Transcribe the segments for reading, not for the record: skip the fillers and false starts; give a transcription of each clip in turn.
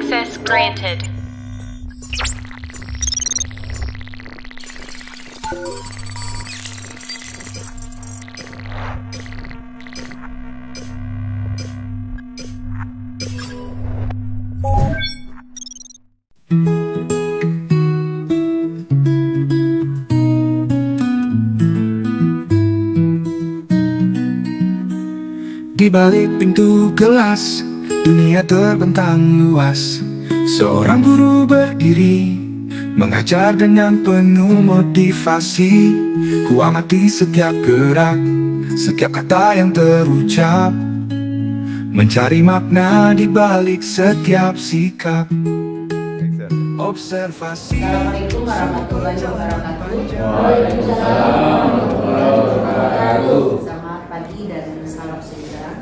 Access granted. Di balik pintu kelas, dunia terbentang luas. Seorang guru berdiri, mengajar dengan penuh motivasi. Ku amati setiap gerak, setiap kata yang terucap, mencari makna di balik setiap sikap. Observasi. Assalamualaikum warahmatullahi wabarakatuh. Waalaikumsalam warahmatullahi wabarakatuh. Selamat pagi dan salam sejahtera.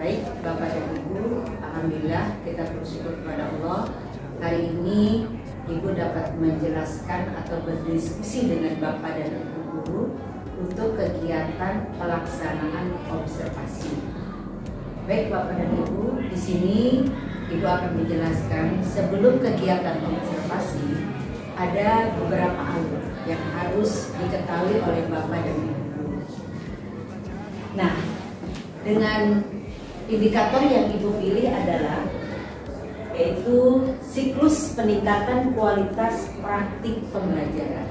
Baik, Bapak dan Ibu, alhamdulillah kita bersyukur kepada Allah. Hari ini Ibu dapat menjelaskan atau berdiskusi dengan Bapak dan Ibu guru untuk kegiatan pelaksanaan observasi. Baik Bapak dan Ibu, di sini Ibu akan menjelaskan sebelum kegiatan observasi ada beberapa hal yang harus diketahui oleh Bapak dan Ibu. Nah, dengan indikator yang Ibu pilih adalah yaitu siklus peningkatan kualitas praktik pembelajaran.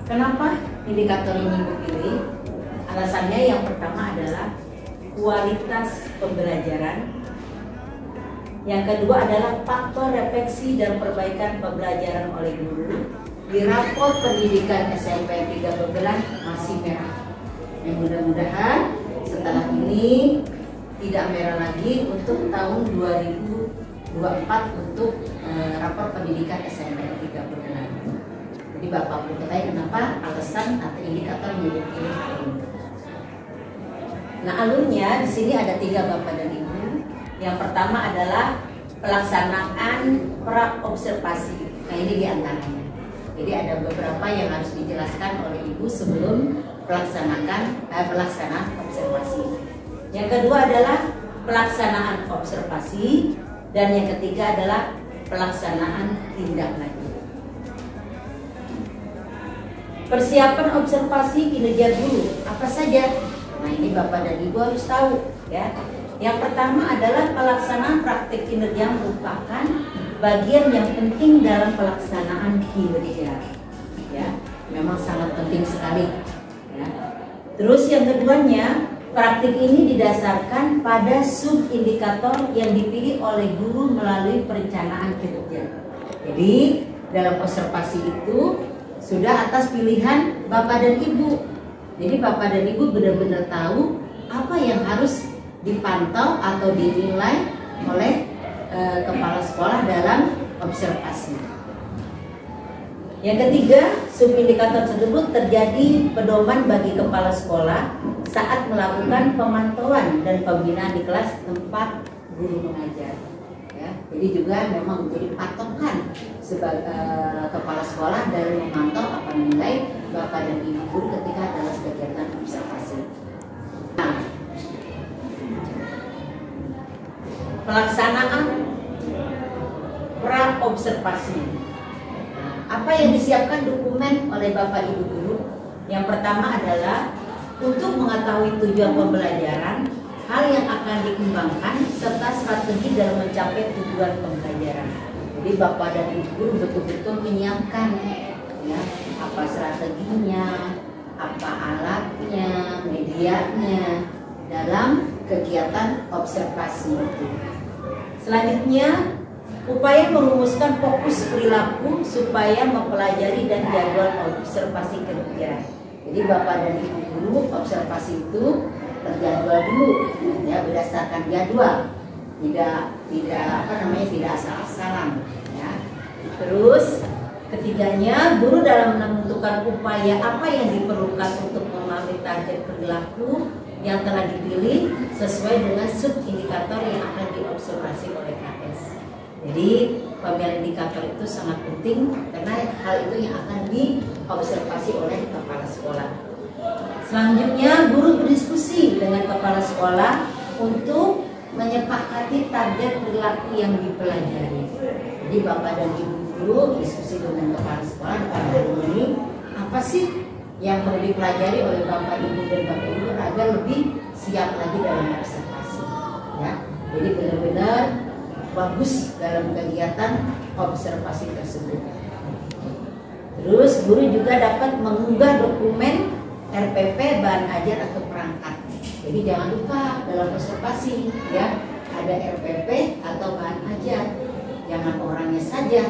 Kenapa indikator ini Ibu pilih? Alasannya yang pertama adalah kualitas pembelajaran. Yang kedua adalah faktor refleksi dan perbaikan pembelajaran oleh guru. Di rapor pendidikan SMP 3 Bebelan masih merah. Yang mudah-mudahan setelah ini tidak merah lagi untuk tahun 2024 untuk rapor pendidikan SMP 3 Bebelan. Jadi Bapak perlu ketahui kenapa alasan atau indikator yang dipilih hari ini. Nah, alurnya di sini ada 3 Bapak dan Ibu. Yang pertama adalah pelaksanaan pra-observasi. Nah, ini diantaranya. Jadi ada beberapa yang harus dijelaskan oleh Ibu sebelum pelaksanaan observasi. Yang kedua adalah pelaksanaan observasi, dan yang ketiga adalah pelaksanaan tindak lanjut. Persiapan observasi kinerja guru apa saja? Nah, ini Bapak dan Ibu harus tahu ya. Yang pertama adalah pelaksanaan praktik kinerja merupakan bagian yang penting dalam pelaksanaan kinerja. Ya, memang sangat penting sekali. Ya. Terus yang keduanya, praktik ini didasarkan pada sub-indikator yang dipilih oleh guru melalui perencanaan kinerja. Jadi dalam observasi itu sudah atas pilihan Bapak dan Ibu. Jadi Bapak dan Ibu benar-benar tahu apa yang harus dipantau atau dinilai oleh kepala sekolah dalam observasi. Yang ketiga, subindikator tersebut terjadi pedoman bagi kepala sekolah saat melakukan pemantauan dan pembinaan di kelas tempat guru mengajar. Ya, jadi juga memang menjadi patokan sebagai kepala sekolah dalam memantau apa nilai Bapak dan Ibu guru ketika dalam kegiatan observasi. Nah, pelaksanaan pra-observasi. Nah, apa yang disiapkan dokumen oleh Bapak Ibu guru? Yang pertama adalah untuk mengetahui tujuan pembelajaran, hal yang akan dikembangkan, serta strategi dalam mencapai tujuan pembelajaran. Jadi Bapak dan Ibu guru betul-betul menyiapkan ya, apa strateginya, apa alatnya, medianya dalam kegiatan observasi itu. Selanjutnya, upaya merumuskan fokus perilaku supaya mempelajari dan jadwal observasi kerja. Jadi Bapak dan Ibu guru observasi itu terjadwal dulu, ya, berdasarkan jadwal, tidak asal-asalan. Ya. Terus ketiganya, guru dalam menentukan upaya apa yang diperlukan untuk memahami target perilaku yang telah dipilih sesuai dengan sub-indikator yang akan diobservasi oleh KS. Jadi pemilihan indikator itu sangat penting karena hal itu yang akan diobservasi oleh kepala sekolah. Selanjutnya, guru berdiskusi dengan kepala sekolah untuk menyepakati target perilaku yang dipelajari. Jadi Bapak dan Ibu guru diskusi dengan kepala sekolah pada hari ini, apa sih yang perlu dipelajari oleh Bapak Ibu dan Bapak Ibu agar lebih siap lagi dalam observasi, ya. Jadi benar-benar bagus dalam kegiatan observasi tersebut. Terus guru juga dapat mengunggah dokumen RPP, bahan ajar atau perangkat. Jadi jangan lupa dalam observasi, ya, ada RPP atau bahan ajar. Jangan orangnya saja,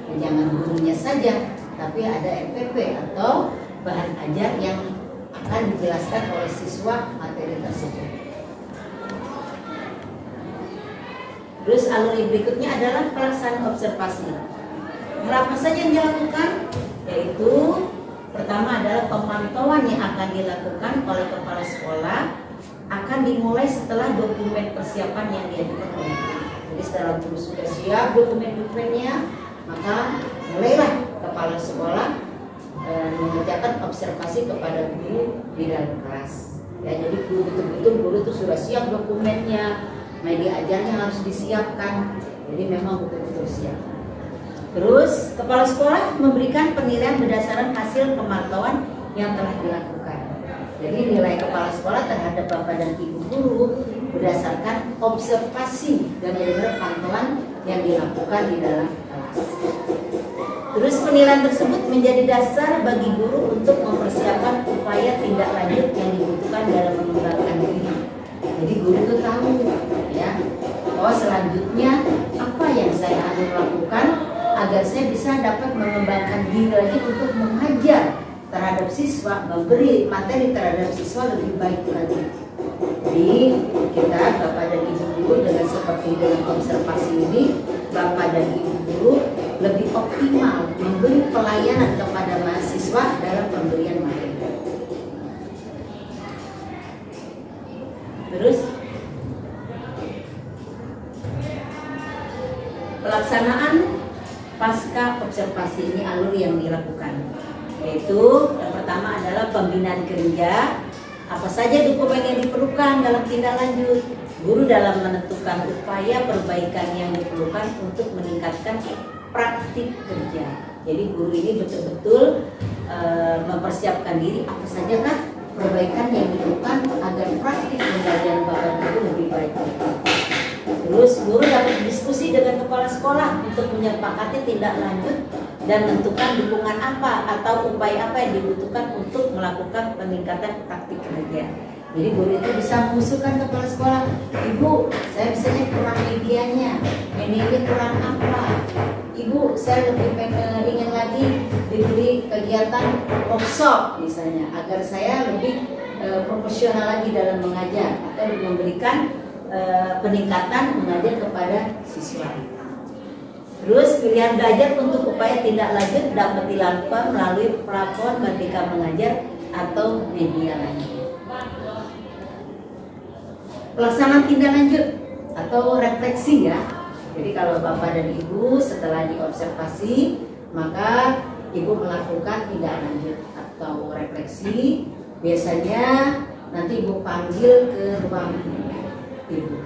dan jangan gurunya saja, tapi ada RPP atau bahan ajar yang akan dijelaskan oleh siswa materi tersebut. Terus alur berikutnya adalah pelaksanaan observasi. Apa saja yang dilakukan? Yaitu pertama adalah pemantauan yang akan dilakukan oleh kepala sekolah akan dimulai setelah dokumen persiapan yang diajukan oleh guru. Jadi setelah guru sudah siap dokumen-dokumennya, maka mulailah kepala sekolah mengerjakan observasi kepada guru di dalam kelas. Ya, jadi betul-betul guru itu sudah siap dokumennya, media ajarnya harus disiapkan. Jadi memang betul-betul siap. Terus kepala sekolah memberikan penilaian berdasarkan hasil pemantauan yang telah dilakukan. Jadi nilai kepala sekolah terhadap Bapak dan Ibu guru berdasarkan observasi dan benar-benar pantauan yang dilakukan di dalam kelas. Terus penilaian tersebut menjadi dasar bagi guru untuk mempersiapkan upaya tindak lanjut yang dibutuhkan dalam mengembangkan diri. Jadi guru itu tahu, ya, oh selanjutnya apa yang saya harus lakukan agar saya bisa dapat mengembangkan diri lagi untuk mengajar terhadap siswa, memberi materi terhadap siswa lebih baik lagi. Jadi kita Bapak dan Ibu guru dengan seperti dalam observasi ini, Bapak dan Ibu guru lebih optimal memberi pelayanan kepada mahasiswa dalam pemberian materi. Terus pelaksanaan pasca observasi ini alur yang dilakukan, yaitu yang pertama adalah pembinaan kerja. Apa saja dokumen yang diperlukan dalam tindak lanjut guru dalam menentukan upaya perbaikan yang diperlukan untuk meningkatkan praktik kerja. Jadi guru ini betul-betul mempersiapkan diri apa saja kah perbaikan yang diperlukan agar praktik pembelajaran Bapak Ibu lebih baik. Terus guru dapat diskusi dengan kepala sekolah untuk menyepakati tindak lanjut dan menentukan dukungan apa atau upaya apa yang dibutuhkan untuk melakukan peningkatan praktik kerja. Jadi guru itu bisa mengusulkan kepala sekolah, Ibu, saya misalnya kurang medianya, ini kurang apa? Ibu, saya lebih ingin lagi diberi kegiatan workshop misalnya, agar saya lebih profesional lagi dalam mengajar atau memberikan peningkatan mengajar kepada siswa. Terus pilihan belajar untuk upaya tindak lanjut dapat dilakukan melalui platform Merdeka Mengajar atau media lain. Pelaksanaan tindak lanjut atau refleksi, ya. Jadi kalau Bapak dan Ibu setelah diobservasi, maka Ibu melakukan tindak lanjut atau refleksi. Biasanya nanti Ibu panggil ke ruang Ibu,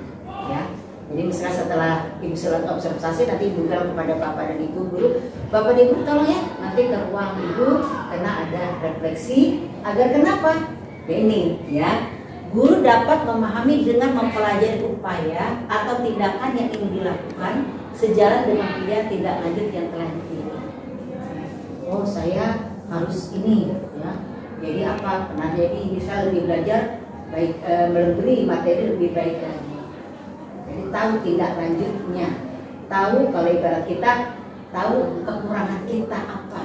ya. Jadi misalnya setelah Ibu selesai observasi, nanti Ibu bilang kepada Bapak dan Ibu guru, Bapak dan Ibu tolong ya, nanti ke ruang Ibu karena ada refleksi. Agar kenapa? Ya ini, ya, guru dapat memahami dengan mempelajari upaya atau tindakan yang ingin dilakukan sejalan dengan pilihan tindak lanjut yang telah dipilih. Oh, saya harus ini, ya. Jadi apa? Nah, jadi bisa lebih belajar baik, memberi materi lebih baik lagi. Jadi tahu tindak lanjutnya, tahu kalau ibarat kita tahu kekurangan kita apa.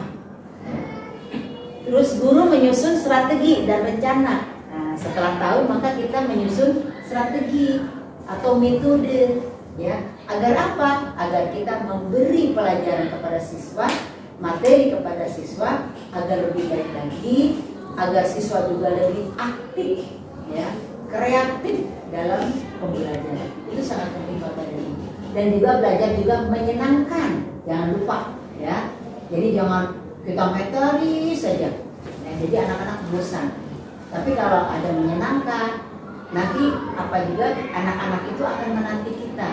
Terus guru menyusun strategi dan rencana. Nah, setelah tahu maka kita menyusun strategi atau metode, ya. Agar apa? Agar kita memberi pelajaran kepada siswa, materi kepada siswa agar lebih baik lagi, agar siswa juga lebih aktif, ya, kreatif dalam pembelajaran. Itu sangat penting Bapak dan Ibu. Dan juga belajar juga menyenangkan, jangan lupa, ya. Jadi jangan kita materi saja, ya, jadi anak-anak bosan. Tapi kalau ada menyenangkan, nanti apa juga anak-anak itu akan menanti kita.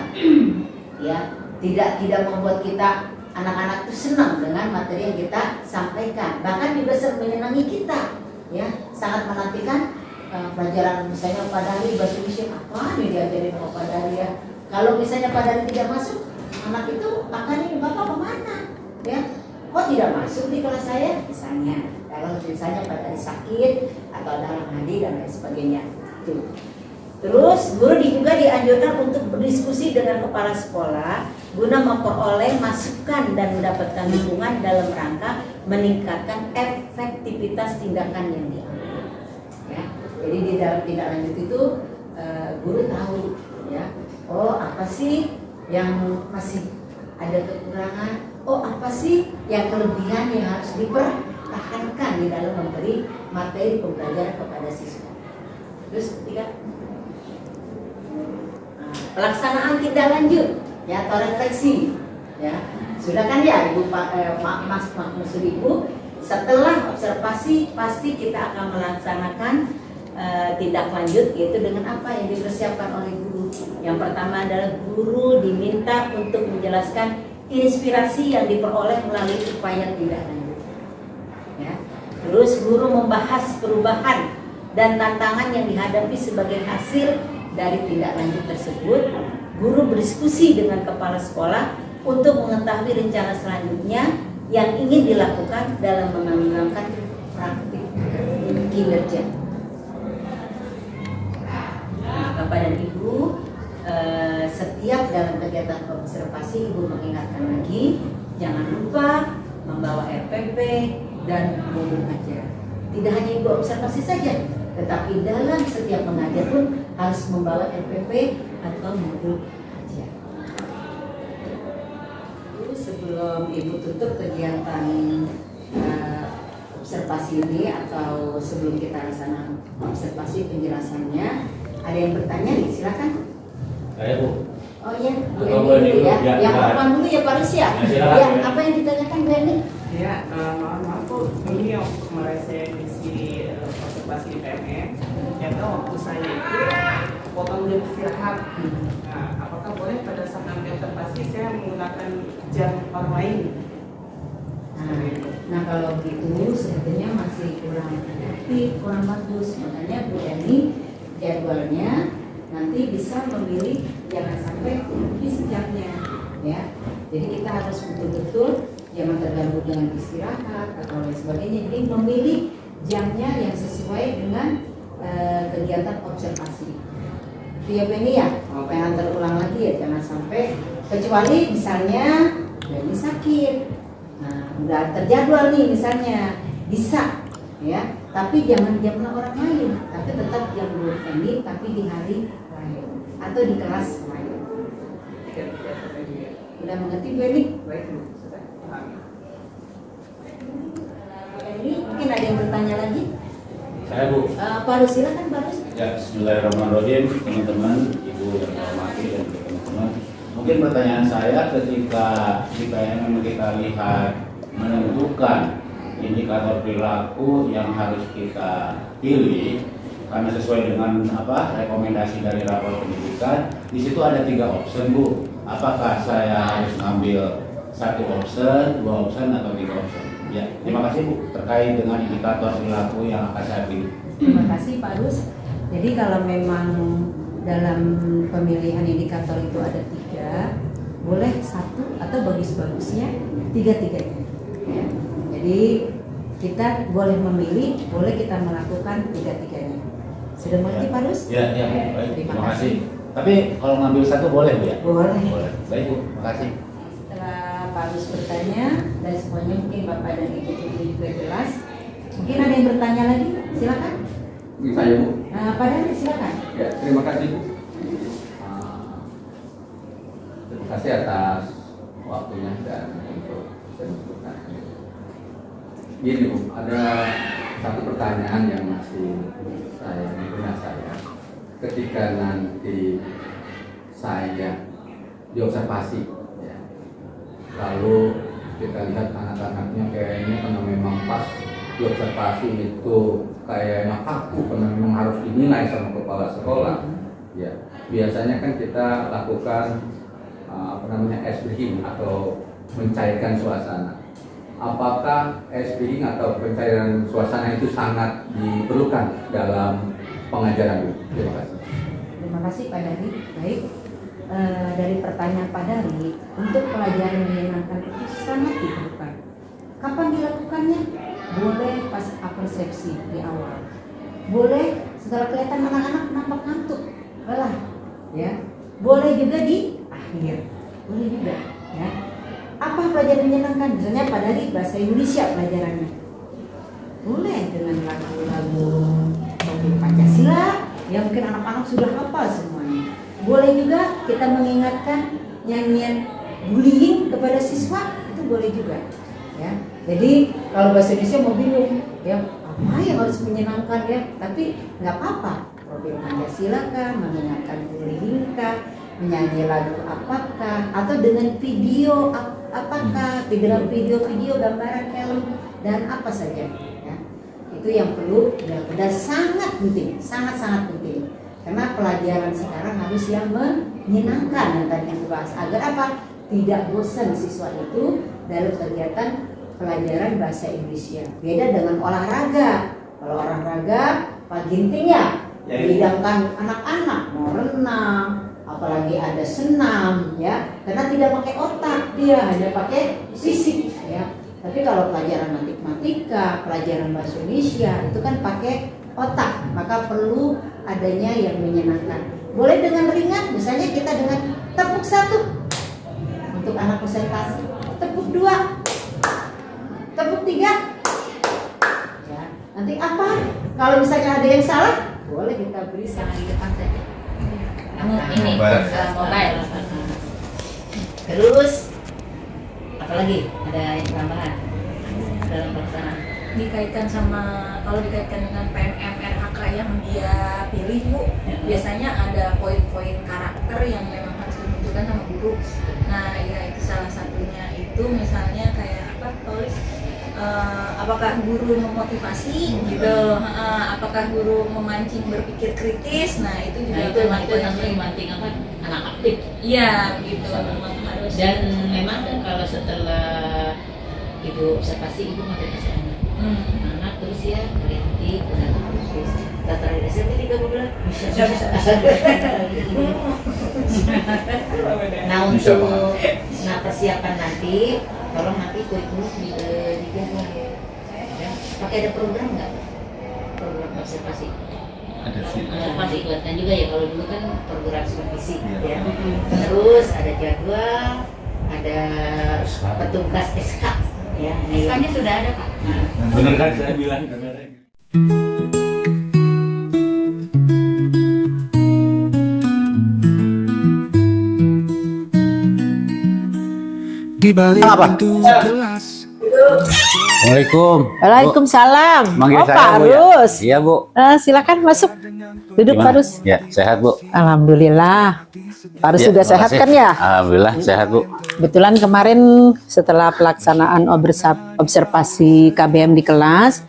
Ya, tidak membuat kita anak-anak itu senang dengan materi yang kita sampaikan, bahkan juga menyenangi kita, ya, sangat menantikan pelajaran misalnya Pak Dari bahasa Indonesia apa nih diajarin sama Pak Dari ya. Kalau misalnya Pak Dari tidak masuk, anak itu akan ini Bapak kemana, ya? Kok tidak masuk di kelas saya misalnya? Kalau misalnya Pak Dari sakit atau dalam hadi dan lain sebagainya. Tuh. Terus guru juga dianjurkan untuk berdiskusi dengan kepala sekolah guna memperoleh masukan dan mendapatkan dukungan dalam rangka meningkatkan efektivitas tindakan yang diambil. Ya, jadi di dalam tindak lanjut itu guru tahu, ya, oh apa sih yang masih ada kekurangan, oh apa sih yang kelebihan yang harus dipertahankan di dalam memberi materi pembelajaran kepada siswa. Terus ketiga, pelaksanaan tindak lanjut, ya, atau refleksi, ya, sudah kan ya Ibu Mas maksud Ibu, setelah observasi pasti kita akan melaksanakan tindak lanjut, yaitu dengan apa yang dipersiapkan oleh guru. Yang pertama adalah guru diminta untuk menjelaskan inspirasi yang diperoleh melalui upaya tindak lanjut, ya. Terus guru membahas perubahan dan tantangan yang dihadapi sebagai hasil dari tindak lanjut tersebut. Guru berdiskusi dengan kepala sekolah untuk mengetahui rencana selanjutnya yang ingin dilakukan dalam mengembangkan praktik kinerja. Bapak dan Ibu, setiap dalam kegiatan observasi Ibu mengingatkan lagi, jangan lupa membawa RPP dan modul ajar. Tidak hanya Ibu observasi saja, tetapi dalam setiap mengajar pun harus membawa RPP atau modul ajar. Sebelum Ibu tutup kegiatan observasi ini atau sebelum kita laksanakan observasi penjelasannya, ada yang bertanya nih, silakan. Saya Bu. Oh iya, Bu Eni dulu ya. Yang pertama dulu ya Pak Rusya. Ya, apa yang ditanyakan Bu Eni? Ya, maaf Bu, ini yang kemarin saya ngisi observasi di PMN, ternyata waktu saya itu potong jam istirahat. Nah, apakah boleh pada saat nanti observasi saya menggunakan jam orang lain? Nah, kalau begitu sebetulnya masih kurang efektif, kurang bagus. Makanya Bu Eni jadwalnya nanti bisa memilih, jangan sampai habis jamnya, ya. Jadi kita harus betul-betul jangan terganggu dengan istirahat atau lain sebagainya. Jadi memilih jamnya yang sesuai dengan kegiatan observasi. Itu ya Bu Eni ya, jangan terulang lagi ya, jangan sampai, kecuali misalnya Eni sakit, nah udah terjadwal nih misalnya, bisa ya, tapi jangan jamnya orang lain, tapi tetap jam Bu Eni tapi di hari lain atau di kelas lain. Udah mengerti Bu Eni? Baik Bu, sudah. Bu Eni, mungkin ada yang bertanya lagi? Saya Bu. Pak Rus, silakan Pak Rus. Ya, bismillahirrahmanirrahim, teman-teman, Ibu yang saya hormati dan teman-teman. Mungkin pertanyaan saya ketika memang kita lihat menentukan indikator perilaku yang harus kita pilih karena sesuai dengan rekomendasi dari rapor pendidikan, di situ ada 3 option Bu. Apakah saya harus ngambil 1 option, 2 option atau 3 option? Ya, terima kasih Bu terkait dengan indikator perilaku yang akan saya pilih. Terima kasih Pak Rus. Jadi kalau memang dalam pemilihan indikator itu ada 3, boleh 1 atau bagus-bagusnya 3-3-nya. Ya. Jadi kita boleh memilih, boleh kita melakukan 3-3-nya. Sudah mengerti Pak Rus? Ya, baik. Terima kasih. Tapi kalau ngambil 1 boleh Bu ya? Boleh. Baik Bu, terima kasih. Setelah Pak Rus bertanya dan semuanya mungkin Bapak dan Ibu juga jelas. Mungkin ada yang bertanya lagi? Silakan. Saya Bu. Pak Dhani silakan. Ya, terima kasih Bu. Terima kasih atas waktunya dan untuk menentukan. Gini Bu, ada satu pertanyaan yang masih benar saya. Ketika nanti saya diobservasi, ya, lalu kita lihat anak-anaknya kayaknya karena memang pas diobservasi itu kayaknya kaku karena memang harus dinilai sama kepala sekolah, ya biasanya kan kita lakukan ice breaking atau mencairkan suasana. Apakah ice breaking atau pencairan suasana itu sangat diperlukan dalam pengajaran, Bu? Terima kasih. Terima kasih Pak Dari. Baik, dari pertanyaan Pak Dari, untuk pelajaran menyenangkan itu sangat diperlukan. Kapan dilakukannya? Boleh pas apersepsi di awal, boleh setelah kelihatan anak-anak nampak ngantuk, lelah, ya. Boleh juga di akhir, boleh juga, ya. Apa pelajaran menyenangkan? Misalnya Pak Dari bahasa Indonesia pelajarannya, boleh dengan lagu-lagu Pancasila, ya mungkin anak-anak sudah hafal semuanya. Boleh juga kita mengingatkan nyanyian bullying kepada siswa, itu boleh juga, ya. Jadi kalau bahasa Indonesia mau bingung, ya apa yang harus menyenangkan ya? Tapi nggak apa-apa. Profil Pancasila kah, mengingatkan bullying kah, menyanyi lagu apakah, atau dengan video apakah, video gambaran film dan apa saja. Ya. Itu yang perlu dilakukan dan sangat penting, sangat penting. Karena pelajaran sekarang harus yang menyenangkan yang tadi yang dibahas agar apa? Tidak bosan siswa itu dalam kegiatan pelajaran bahasa Indonesia. Beda dengan olahraga. Kalau olahraga Pak Ginting ya dihidangkan anak-anak mau renang, apalagi ada senam, ya, karena tidak pakai otak, dia hanya pakai fisik, ya. Tapi kalau pelajaran matematika, pelajaran bahasa Indonesia itu kan pakai otak, maka perlu adanya yang menyenangkan. Boleh dengan ringan, misalnya kita dengan tepuk 1 untuk anak presentasi, tepuk 2, tepuk 3, ya. Nanti apa? Kalau misalnya ada yang salah, boleh kita beri sangat di depan saja. Ini mobile. Terus apalagi ada yang tambahan dalam pelaksanaan? Dikaitkan sama, kalau dikaitkan dengan PMM RHK yang dia pilih, Bu, biasanya ada poin-poin karakter yang memang harus dimunculkan sama guru. Nah, ya itu salah satunya itu misalnya kayak apa, tulis apakah guru memotivasi gitu, apakah guru memancing berpikir kritis. Nah, itu juga itu namanya memancing apa, anak aktif. Iya, gitu. Harus. Dan memang kan kalau setelah ibu observasi, ibu motivasi anak terus ya kritik dan terus terakhir SMP 3 bulan bisa. Nah, untuk persiapan nanti, tolong nanti kurikulum dijaga ya. Pakai ada program nggak? Program observasi. Ada sih. Observasi ikutkan juga ya, kalau dulu kan program supervisi ya. Terus ada jadwal, ada petugas SK ya. SK-nya sudah ada, Pak. Benar kan saya bilang kemarin. Di balik pintu kelas. Assalamualaikum. Waalaikumsalam. Manggil Oh, saya, Pak Bu, ya? Rus. Iya, Bu. Silakan masuk. Duduk, Pak Rus. Ya, sehat, Bu. Alhamdulillah. Pak Rus Ya, sudah terima sehat kasih. kan ya? Alhamdulillah sehat, Bu. Kebetulan kemarin setelah pelaksanaan observasi KBM di kelas,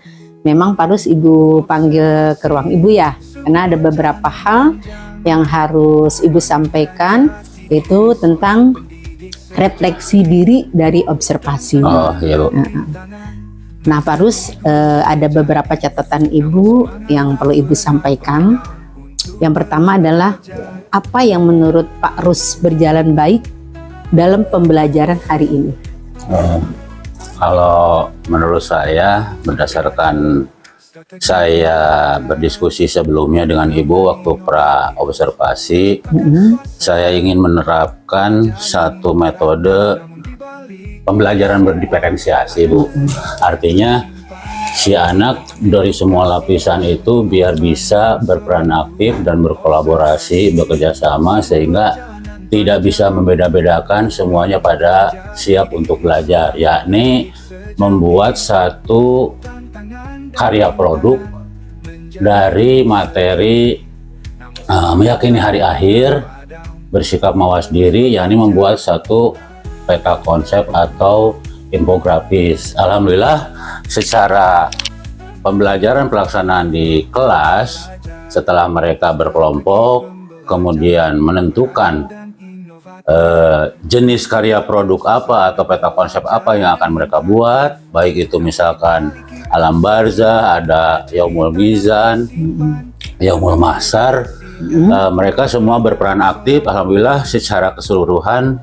memang Pak Rus Ibu panggil ke ruang Ibu ya, karena ada beberapa hal yang harus Ibu sampaikan, itu tentang refleksi diri dari observasi. Oh, iya, Bu. Nah, Pak Rus, ada beberapa catatan Ibu yang perlu Ibu sampaikan. Yang pertama adalah apa yang menurut Pak Rus berjalan baik dalam pembelajaran hari ini? Kalau menurut saya, berdasarkan saya berdiskusi sebelumnya dengan Ibu waktu pra observasi, saya ingin menerapkan satu metode pembelajaran berdiferensiasi, Bu. Artinya si anak dari semua lapisan itu biar bisa berperan aktif dan berkolaborasi, bekerja sama, sehingga tidak bisa membeda-bedakan semuanya pada siap untuk belajar, yakni membuat satu karya produk dari materi meyakini hari akhir, bersikap mawas diri, yakni membuat satu peta konsep atau infografis. Alhamdulillah secara pembelajaran pelaksanaan di kelas setelah mereka berkelompok, kemudian menentukan jenis karya produk apa atau peta konsep apa yang akan mereka buat, baik itu misalkan Alam Barzah, ada Yaumul Mizan, Yaumul Mahsyar. Mereka semua berperan aktif. Alhamdulillah secara keseluruhan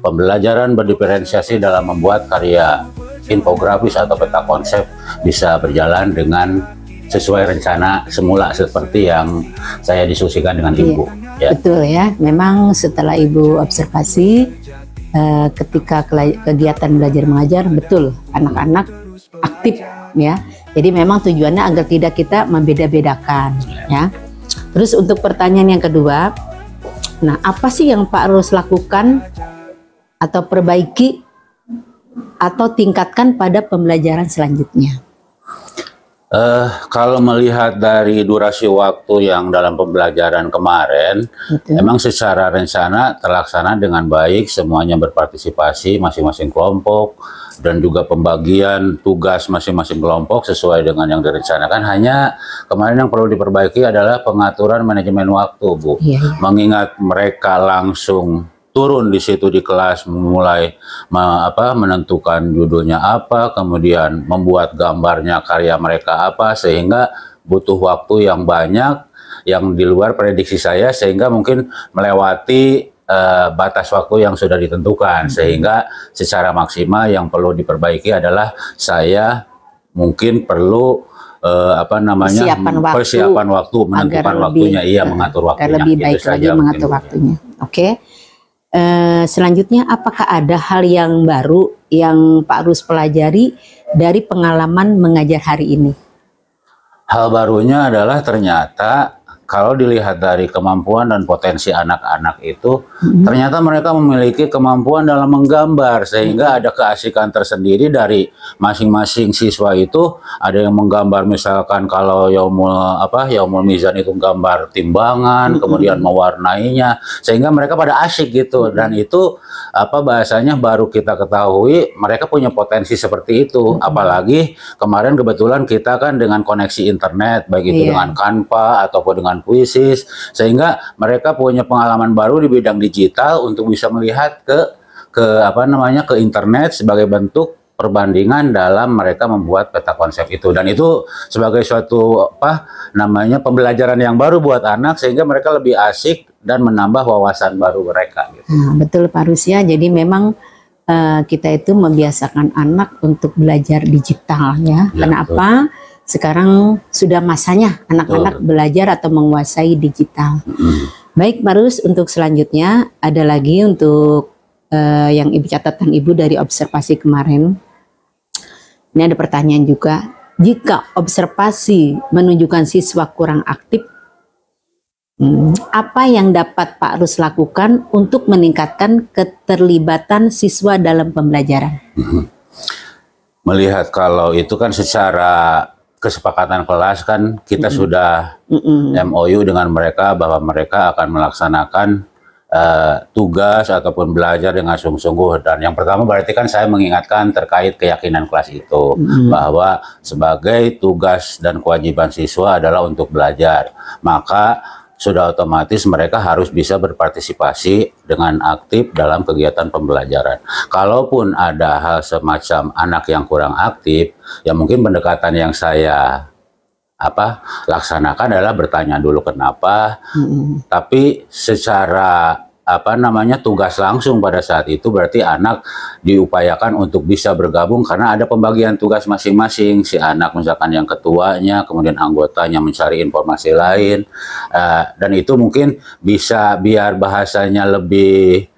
pembelajaran berdiferensiasi dalam membuat karya infografis atau peta konsep bisa berjalan dengan sesuai rencana semula seperti yang saya diskusikan dengan Ibu. Ya. Betul ya, memang setelah Ibu observasi ketika kegiatan belajar mengajar, betul anak-anak aktif ya. Jadi memang tujuannya agar tidak kita membeda-bedakan ya. Terus untuk pertanyaan yang kedua, nah apa sih yang Pak harus lakukan atau perbaiki atau tingkatkan pada pembelajaran selanjutnya? Kalau melihat dari durasi waktu yang dalam pembelajaran kemarin, memang secara rencana terlaksana dengan baik, semuanya berpartisipasi masing-masing kelompok dan juga pembagian tugas masing-masing kelompok sesuai dengan yang direncanakan. Hanya kemarin yang perlu diperbaiki adalah pengaturan manajemen waktu, Bu. Mengingat mereka langsung turun di situ di kelas, mulai menentukan judulnya apa, kemudian membuat gambarnya karya mereka apa, sehingga butuh waktu yang banyak yang di luar prediksi saya, sehingga mungkin melewati batas waktu yang sudah ditentukan, sehingga secara maksimal yang perlu diperbaiki adalah saya mungkin perlu persiapan waktu, menentukan waktunya, mengatur waktunya. Lebih baik lagi mengatur waktunya. Oke. Selanjutnya, apakah ada hal yang baru yang Pak Rus pelajari dari pengalaman mengajar hari ini? Hal barunya adalah ternyata kalau dilihat dari kemampuan dan potensi anak-anak itu, ternyata mereka memiliki kemampuan dalam menggambar, sehingga ada keasikan tersendiri dari masing-masing siswa itu. Ada yang menggambar misalkan kalau Yaumul Mizan itu gambar timbangan, kemudian mewarnainya, sehingga mereka pada asik gitu. Dan itu bahasanya baru kita ketahui mereka punya potensi seperti itu. Apalagi kemarin kebetulan kita kan dengan koneksi internet, baik itu dengan Canva ataupun dengan Puisis, sehingga mereka punya pengalaman baru di bidang digital untuk bisa melihat ke internet sebagai bentuk perbandingan dalam mereka membuat peta konsep itu. Dan itu sebagai suatu pembelajaran yang baru buat anak, sehingga mereka lebih asik dan menambah wawasan baru mereka gitu. Betul Pak Rus ya. Jadi memang kita itu membiasakan anak untuk belajar digital ya. Kenapa? Sekarang sudah masanya anak-anak belajar atau menguasai digital. Baik Pak Rus, untuk selanjutnya ada lagi untuk yang catatan Ibu dari observasi kemarin. Ini ada pertanyaan juga. Jika observasi menunjukkan siswa kurang aktif, apa yang dapat Pak Rus lakukan untuk meningkatkan keterlibatan siswa dalam pembelajaran? Melihat kalau itu kan secara kesepakatan kelas kan kita sudah MOU dengan mereka bahwa mereka akan melaksanakan tugas ataupun belajar dengan sungguh-sungguh. Dan yang pertama berarti kan saya mengingatkan terkait keyakinan kelas itu, bahwa sebagai tugas dan kewajiban siswa adalah untuk belajar, maka sudah otomatis mereka harus bisa berpartisipasi dengan aktif dalam kegiatan pembelajaran. Kalaupun ada hal semacam anak yang kurang aktif, ya mungkin pendekatan yang saya laksanakan adalah bertanya dulu kenapa, tapi secara tugas langsung pada saat itu berarti anak diupayakan untuk bisa bergabung karena ada pembagian tugas masing-masing. Si anak misalkan yang ketuanya, kemudian anggotanya mencari informasi lain, dan itu mungkin bisa biar bahasanya lebih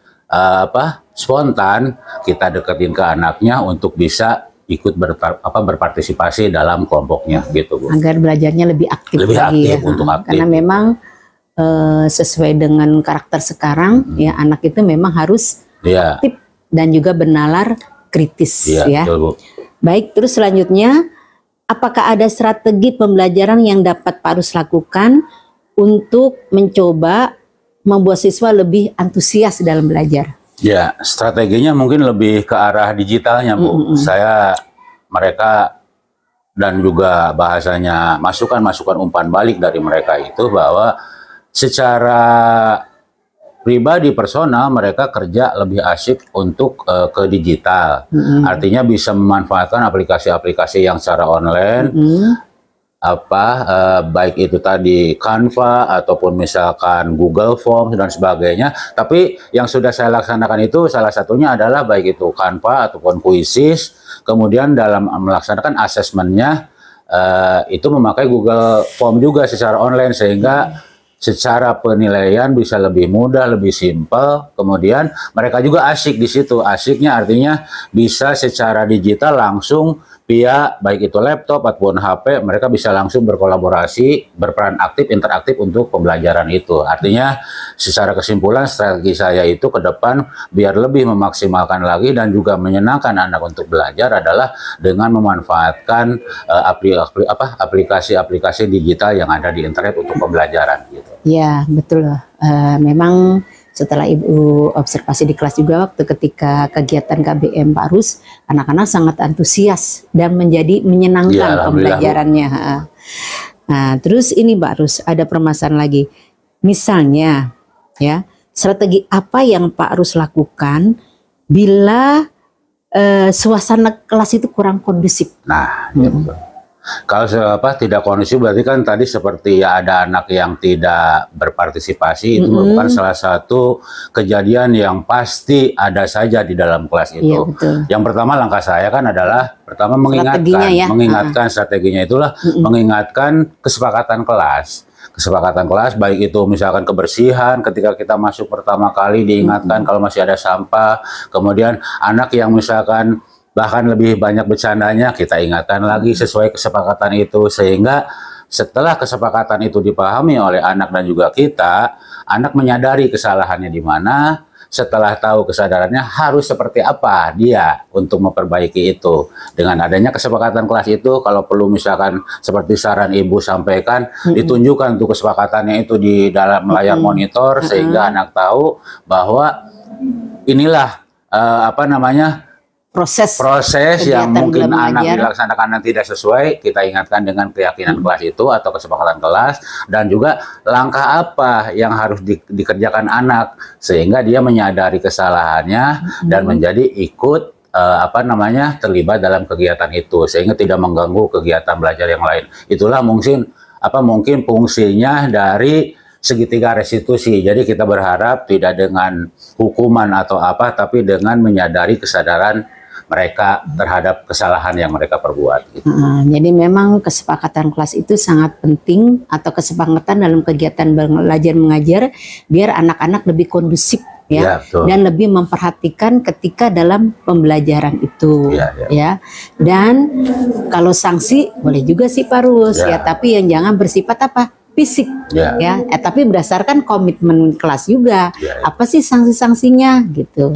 spontan, kita deketin ke anaknya untuk bisa ikut berpartisipasi dalam kelompoknya gitu, Bu. Agar belajarnya lebih aktif lagi ya. Untuk aktif. Karena memang sesuai dengan karakter sekarang ya, anak itu memang harus aktif dan juga bernalar kritis ya. Betul, Bu. Baik, terus selanjutnya, apakah ada strategi pembelajaran yang dapat Pak Rus lakukan untuk mencoba membuat siswa lebih antusias dalam belajar? Ya, strateginya mungkin lebih ke arah digitalnya, Bu. Mereka dan juga bahasanya masukan-masukan umpan balik dari mereka itu bahwa secara pribadi personal mereka kerja lebih asyik untuk ke digital. Artinya bisa memanfaatkan aplikasi-aplikasi yang secara online, baik itu tadi Canva ataupun misalkan Google Forms dan sebagainya. Tapi yang sudah saya laksanakan itu salah satunya adalah baik itu Canva ataupun Quizzes. Kemudian dalam melaksanakan asesmennya itu memakai Google Form juga secara online, sehingga secara penilaian bisa lebih mudah, lebih simpel. Kemudian mereka juga asik di situ. Asiknya artinya bisa secara digital langsung via baik itu laptop ataupun HP, mereka bisa langsung berkolaborasi, berperan aktif, interaktif untuk pembelajaran itu. Artinya secara kesimpulan strategi saya itu ke depan biar lebih memaksimalkan lagi dan juga menyenangkan anak untuk belajar adalah dengan memanfaatkan aplikasi-aplikasi digital yang ada di internet untuk pembelajaran gitu. Ya, betul. Memang setelah Ibu observasi di kelas juga waktu ketika kegiatan KBM Pak Rus, anak-anak sangat antusias dan menjadi menyenangkan pembelajarannya. Nah, terus ini Pak Rus, ada permasalahan lagi. Misalnya, ya, strategi apa yang Pak Rus lakukan bila suasana kelas itu kurang kondusif? Nah, ya betul. Kalau tidak kondusif berarti kan tadi seperti ya ada anak yang tidak berpartisipasi, itu merupakan salah satu kejadian yang pasti ada saja di dalam kelas itu. Iya, yang pertama langkah saya kan adalah pertama mengingatkan strateginya itulah mengingatkan kesepakatan kelas. Kesepakatan kelas baik itu misalkan kebersihan ketika kita masuk pertama kali diingatkan kalau masih ada sampah, kemudian anak yang misalkan bahkan lebih banyak bercandanya kita ingatkan lagi sesuai kesepakatan itu, sehingga setelah kesepakatan itu dipahami oleh anak dan juga kita, anak menyadari kesalahannya di mana, setelah tahu kesadarannya harus seperti apa dia untuk memperbaiki itu. Dengan adanya kesepakatan kelas itu, kalau perlu misalkan seperti saran Ibu sampaikan, ditunjukkan untuk kesepakatannya itu di dalam layar monitor, sehingga anak tahu bahwa inilah proses yang mungkin anak dilaksanakan dan tidak sesuai, kita ingatkan dengan keyakinan kelas itu atau kesepakatan kelas, dan juga langkah apa yang harus dikerjakan anak sehingga dia menyadari kesalahannya dan menjadi ikut terlibat dalam kegiatan itu sehingga tidak mengganggu kegiatan belajar yang lain. Itulah mungkin fungsinya dari segitiga restitusi. Jadi kita berharap tidak dengan hukuman atau apa, tapi dengan menyadari kesadaran mereka terhadap kesalahan yang mereka perbuat. Gitu. Jadi memang kesepakatan kelas itu sangat penting, atau kesepakatan dalam kegiatan belajar mengajar biar anak-anak lebih kondusif ya, dan lebih memperhatikan ketika dalam pembelajaran itu ya. Dan kalau sanksi boleh juga sih Pak Rus ya, tapi yang jangan bersifat fisik ya, tapi berdasarkan komitmen kelas juga. Apa sih sanksi-sanksinya gitu.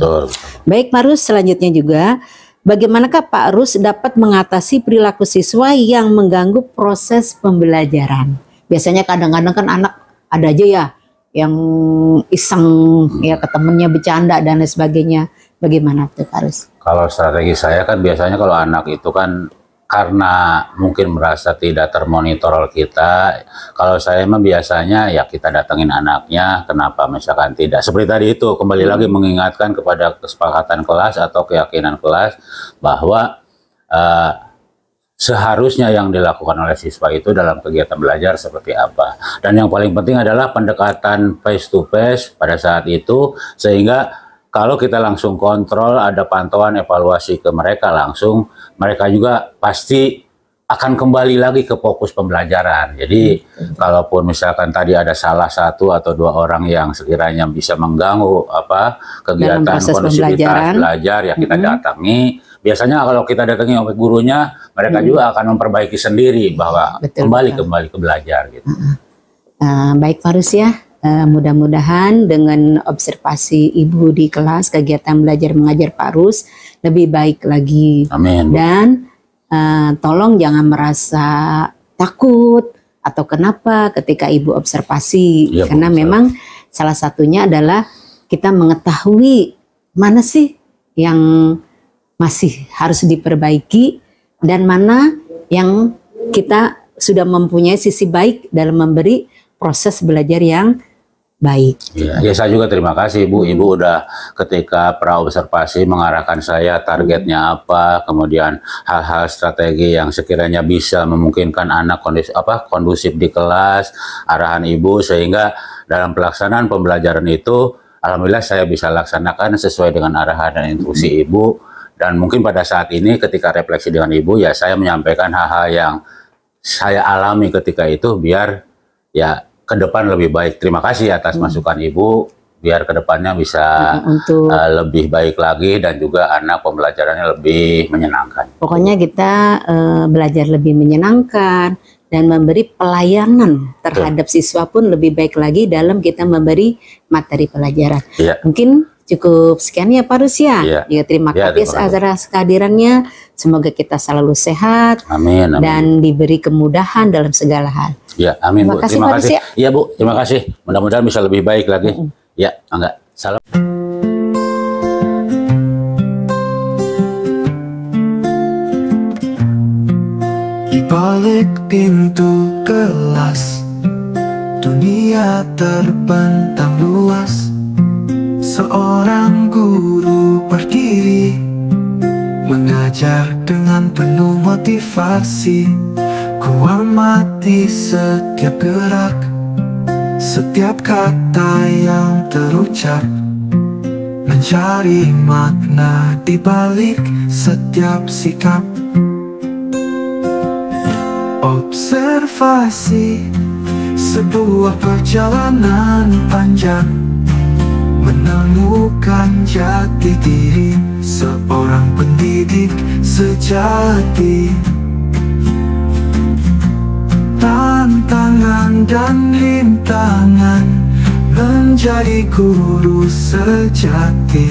Baik Pak Rus, selanjutnya juga bagaimanakah Pak Rus dapat mengatasi perilaku siswa yang mengganggu proses pembelajaran? Biasanya kadang-kadang kan anak ada aja ya yang iseng ya ke temennya bercanda dan lain sebagainya. Bagaimana tuh Pak Rus? Kalau strategi saya kan biasanya kalau anak itu kan karena mungkin merasa tidak termonitor kita, kalau saya mah biasanya ya kita datengin anaknya, kenapa misalkan tidak. Seperti tadi itu, kembali lagi mengingatkan kepada kesepakatan kelas atau keyakinan kelas bahwa seharusnya yang dilakukan oleh siswa itu dalam kegiatan belajar seperti apa. Dan yang paling penting adalah pendekatan face to face pada saat itu, sehingga kalau kita langsung kontrol, ada pantauan evaluasi ke mereka langsung, mereka juga pasti akan kembali lagi ke fokus pembelajaran. Jadi kalaupun misalkan tadi ada salah satu atau dua orang yang sekiranya bisa mengganggu kegiatan kondusivitas belajar, ya kita datangi. Biasanya kalau kita datangi oleh gurunya, mereka juga akan memperbaiki sendiri bahwa kembali ke belajar gitu. Baik Pak Rus ya. Mudah-mudahan dengan observasi Ibu di kelas, kegiatan belajar mengajar Pak Rus lebih baik lagi. Amin. Dan tolong jangan merasa takut atau kenapa ketika Ibu observasi, karena memang salah satunya adalah kita mengetahui mana sih yang masih harus diperbaiki dan mana yang kita sudah mempunyai sisi baik dalam memberi proses belajar yang baik. Ya, saya juga terima kasih Bu. Ibu udah ketika praobservasi mengarahkan saya targetnya apa, kemudian hal-hal strategi yang sekiranya bisa memungkinkan anak kondusif di kelas, arahan Ibu sehingga dalam pelaksanaan pembelajaran itu alhamdulillah saya bisa laksanakan sesuai dengan arahan dan instruksi Ibu. Dan mungkin pada saat ini ketika refleksi dengan Ibu ya saya menyampaikan hal-hal yang saya alami ketika itu biar ya ke depan lebih baik. Terima kasih atas masukan Ibu, biar ke depannya bisa lebih baik lagi dan juga anak pembelajarannya lebih menyenangkan. Pokoknya kita belajar lebih menyenangkan dan memberi pelayanan terhadap siswa pun lebih baik lagi dalam kita memberi materi pelajaran. Ya. Mungkin cukup sekian ya Pak Rus ya. Ya, terima kasih atas kehadirannya. Semoga kita selalu sehat. Amin, amin. Dan diberi kemudahan dalam segala hal. Ya, amin Bu. Terima kasih. Iya Bu, terima kasih. Mudah-mudahan bisa lebih baik lagi. Ya, enggak. Salam. Di balik pintu kelas, dunia terbentang luas. Seorang guru berdiri, mengajar dengan penuh motivasi. Ku amati setiap gerak, setiap kata yang terucap, mencari makna di balik setiap sikap. Observasi sebuah perjalanan panjang, menemukan jati diri seorang pendidik sejati. Tantangan dan rintangan menjadi guru sejati,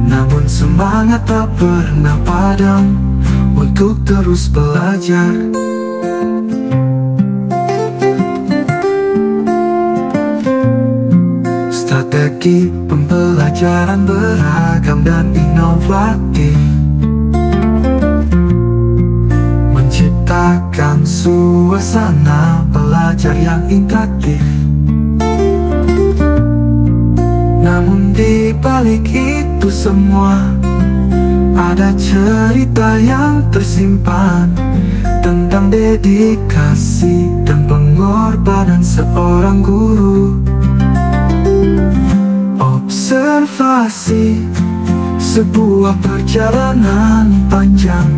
namun semangat tak pernah padam untuk terus belajar. Strategi pembelajaran beragam dan inovatif, menciptakan suasana belajar yang interaktif. Namun di balik itu semua ada cerita yang tersimpan tentang dedikasi dan pengorbanan seorang guru. Observasi sebuah perjalanan panjang,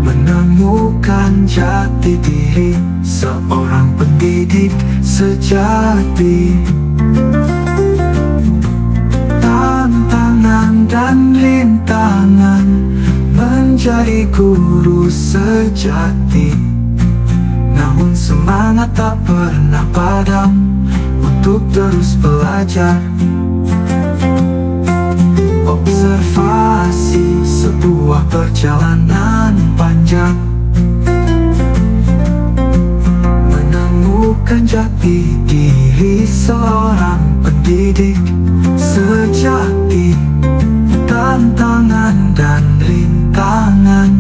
menemukan jati diri seorang pendidik sejati. Tantangan dan rintangan menjadi guru sejati, namun semangat tak pernah padam untuk terus belajar. Observasi sebuah perjalanan panjang, menemukan jati diri seorang pendidik sejati. Tantangan dan rintangan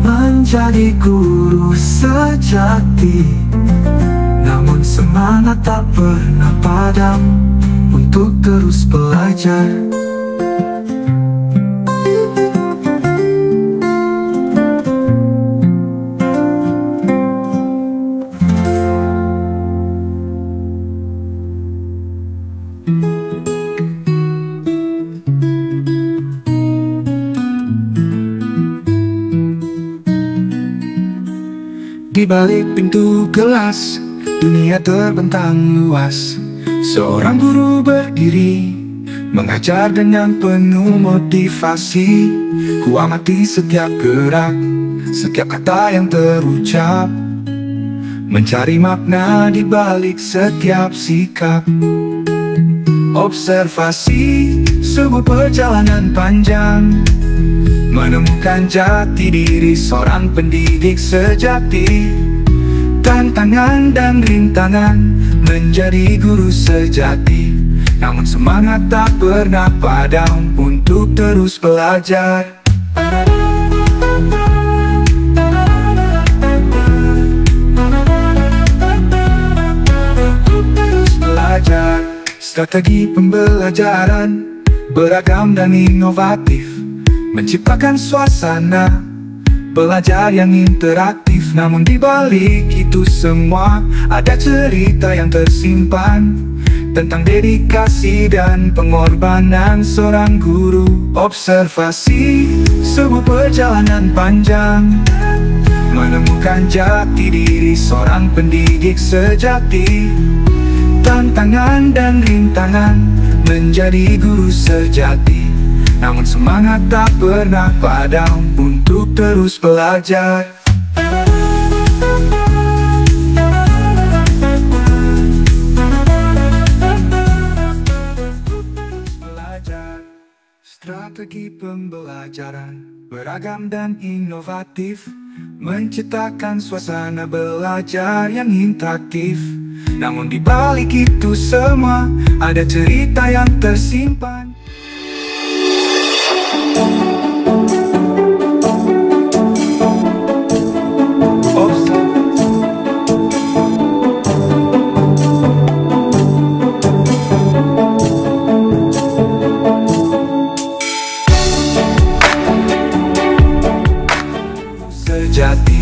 menjadi guru sejati, namun semangat tak pernah padam untuk terus belajar. Di balik pintu kelas, dunia terbentang luas. Seorang guru berdiri, mengajar dengan penuh motivasi. Ku amati setiap gerak, setiap kata yang terucap, mencari makna di balik setiap sikap. Observasi sebuah perjalanan panjang, menemukan jati diri seorang pendidik sejati. Tantangan dan rintangan menjadi guru sejati, namun semangat tak pernah padam untuk terus belajar. Strategi pembelajaran beragam dan inovatif, menciptakan suasana belajar yang interaktif. Namun di balik itu semua ada cerita yang tersimpan tentang dedikasi dan pengorbanan seorang guru. Observasi sebuah perjalanan panjang, menemukan jati diri seorang pendidik sejati. Tantangan dan rintangan menjadi guru sejati, namun semangat tak pernah padam untuk terus belajar. Strategi pembelajaran beragam dan inovatif, menciptakan suasana belajar yang interaktif. Namun di balik itu semua ada cerita yang tersimpan. Sejati,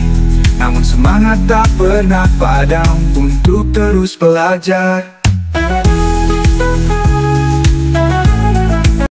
namun semangat tak pernah padam untuk terus belajar.